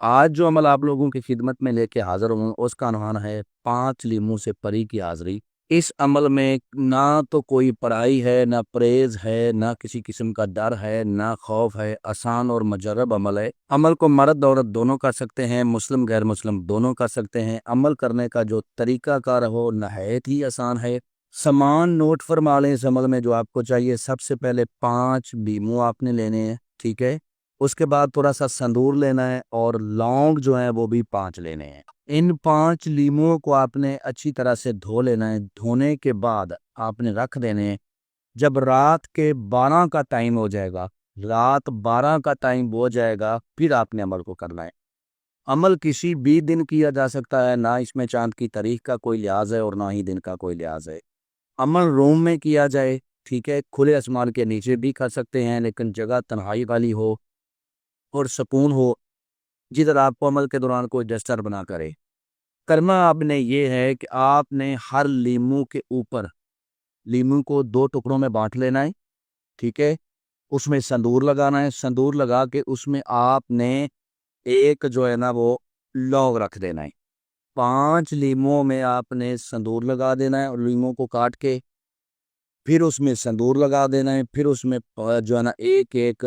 آج جو عمل آپ لوگوں کی خدمت میں لے کے حاضر ہوں اس کا عنوان ہے 5 لیموں سے پری کی حاضری۔ اس عمل میں نہ تو کوئی پڑھائی ہے، نہ پرہیز ہے، نہ کسی قسم کا ڈر ہے، نہ خوف ہے۔ آسان اور مجرب عمل ہے۔ عمل کو مرد عورت دونوں کر سکتے ہیں، مسلم غیر مسلم دونوں کر سکتے ہیں۔ عمل کرنے کا جو طریقہ کار ہو نہایت ہی آسان ہے۔ سامان نوٹ فرما لیں۔ اس عمل میں جو آپ کو چاہیے، سب سے پہلے 5 لیموں آپ نے لینے ہیں، ٹھیک ہے۔ اس کے بعد تھوڑا سا سندور لینا ہے اور لونگ جو ہیں وہ بھی 5 لینے ہیں۔ ان 5 لیموں کو آپ نے اچھی طرح سے دھو لینا ہے۔ دھونے کے بعد آپ نے رکھ دینے ہیں۔ جب رات کے 12 کا ٹائم ہو جائے گا، رات 12 کا ٹائم ہو جائے گا، پھر آپ نے عمل کو کرنا ہے۔ عمل کسی بھی دن کیا جا سکتا ہے، نہ اس میں چاند کی تاریخ کا کوئی لحاظ ہے اور نہ ہی دن کا کوئی لحاظ ہے۔ عمل روم میں کیا جائے، ٹھیک ہے، کھلے آسمان کے نیچے بھی کر سکتے ہیں، لیکن جگہ تنہائی والی ہو اور سکون ہو، جدھر آپ کو عمل کے دوران کوئی ڈسٹرب نہ کرے۔ کرنا آپ نے یہ ہے کہ آپ نے ہر لیموں کے اوپر لیموں کو 2 ٹکڑوں میں بانٹ لینا ہے، ٹھیک ہے۔ اس میں سندور لگانا ہے۔ سندور لگا کے اس میں آپ نے ایک جو ہے نا وہ لونگ رکھ دینا ہے۔ 5 لیموں میں آپ نے سندور لگا دینا ہے اور لیموں کو کاٹ کے پھر اس میں سندور لگا دینا ہے، پھر اس میں جو ہے نا ایک ایک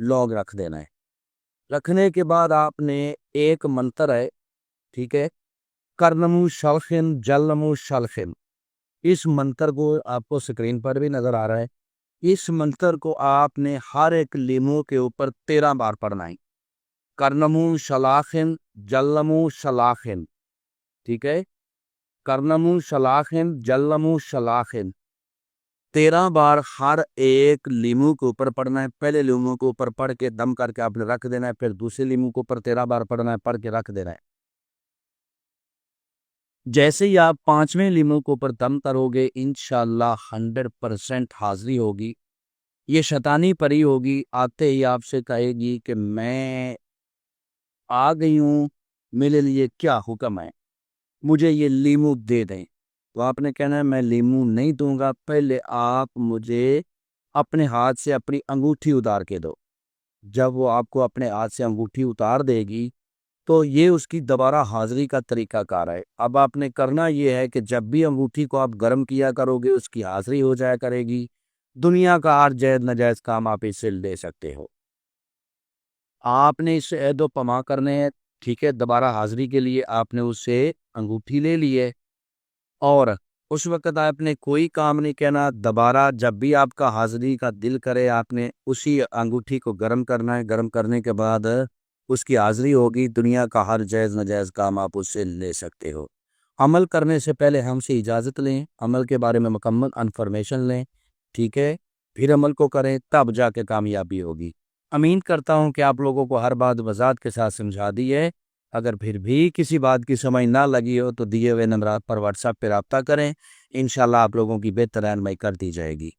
لونگ رکھ دینا ہے۔ رکھنے کے بعد آپ نے ایک منتر ہے، ٹھیک ہے، کرنمو شلخن جلنمو شلخن۔ اس منتر کو آپ کو سکرین پر بھی نظر آ رہا ہے۔ اس منتر کو آپ نے ہر ایک لیموں کے اوپر 13 بار پڑھنا ہے۔ کرنمو شلاخن جلنمو شلاخن، ٹھیک ہے، کرنمو شلاخن جلنمو شلاخن 13 بار ہر ایک لیموں کے اوپر پڑھنا ہے۔ پہلے لیموں کے اوپر پڑھ کے دم کر کے آپ نے رکھ دینا ہے، پھر دوسرے لیموں کے اوپر 13 بار پڑھنا ہے، پڑھ کے رکھ دینا ہے۔ جیسے ہی آپ 5ویں لیموں کے اوپر دم کرو گے، انشاءاللہ 100% حاضری ہوگی۔ یہ شیطانی پری ہوگی، آتے ہی آپ سے کہے گی کہ میں آ گئی ہوں، میرے لیے کیا حکم ہے، مجھے یہ لیموں دے دیں۔ تو آپ نے کہنا ہے میں لیموں نہیں دوں گا، پہلے آپ مجھے اپنے ہاتھ سے اپنی انگوٹھی اتار کے دو۔ جب وہ آپ کو اپنے ہاتھ سے انگوٹھی اتار دے گی تو یہ اس کی دوبارہ حاضری کا طریقہ کار ہے۔ اب آپ نے کرنا یہ ہے کہ جب بھی انگوٹھی کو آپ گرم کیا کرو گے، اس کی حاضری ہو جایا کرے گی۔ دنیا کا ہر جائز ناجائز کام آپ اس سے لے سکتے ہو۔ آپ نے اس سے عہد و پما کرنے ہیں، ٹھیک ہے۔ دوبارہ حاضری کے لیے آپ نے اس سے انگوٹھی لے لی ہے اور اس وقت آپ نے کوئی کام نہیں کہنا۔ دوبارہ جب بھی آپ کا حاضری کا دل کرے، آپ نے اسی انگوٹھی کو گرم کرنا ہے۔ گرم کرنے کے بعد اس کی حاضری ہوگی۔ دنیا کا ہر جائز ناجائز کام آپ اس سے لے سکتے ہو۔ عمل کرنے سے پہلے ہم سے اجازت لیں، عمل کے بارے میں مکمل انفارمیشن لیں، ٹھیک ہے، پھر عمل کو کریں، تب جا کے کامیابی ہوگی۔ امین کرتا ہوں کہ آپ لوگوں کو ہر بات وضاحت کے ساتھ سمجھا دی ہے۔ اگر پھر بھی کسی بات کی سمجھ نہ لگی ہو تو دیے ہوئے نمبرات پر واٹس ایپ پہ رابطہ کریں، انشاءاللہ آپ لوگوں کی بہتر رہنمائی کر دی جائے گی۔